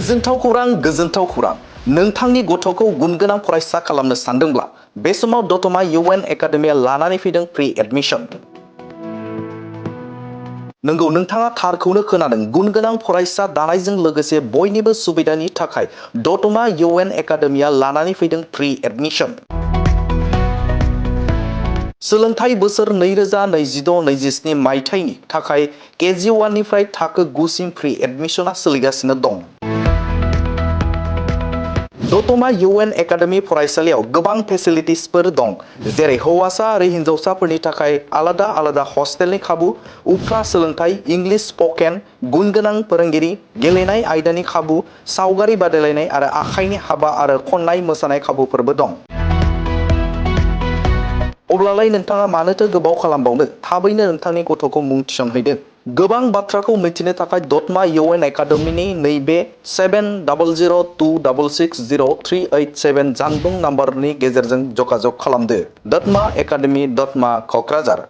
गोजोनथाव खौरां नोंथांनि गथ'खौ गुनगोनां फरायसा खालामनो सानदोंब्ला बे समाव दतमा UN एकाडेमिया लानानै फैदों प्रि एडमिशन। नंगौ, नोंथाङा थारखौनो खोनादों। गुनगोनां फरायसा दानायजों लोगोसे बयनिबो सुबिदानि थाखाय दतमा UN एकाडेमिया लानानै फैदों प्रि एडमिशन। सोलोंथाइ बोसोर 2026-27 मायथाइनि थाखाय KG 1 निफ्राय थाखो 9 सिम प्रि एडमिशना सोलिगासिनो दं। दतमा UN एकाडेमि फरायसालियाव गोबां फेसिलिटिसफोर दं, जेरै हौवासा आरो हिन्जावसाफोरनि थाखाय आलादा हस्टेलनि खाबु, उफ्रा सोलोंथाइ, इंलिश स्पकेन, गुनगोनां फोरोंगिरि, गेलेनाय आयदानि खाबु, सावगारि बादायलायनाय आरो आखाइनि हाबा आरो खननाय मोसानाय खाबुफोरबो दं। अब्लालाय नोंथाङा मानोथो गोबाव खालामबावनो? थाबैनो नोंथांनि गथ'खौ मुं थिसनहैदो। गोबां बाथ्राखौ मिथिनो थाखाय दतमा UN एकाडेमिनि नैबे 7002660387 जानबुं नाम्बारनि गेजेरजों जगाजग खालामदो। दतमा एकाडेमि, दतमा, क'क्राझार।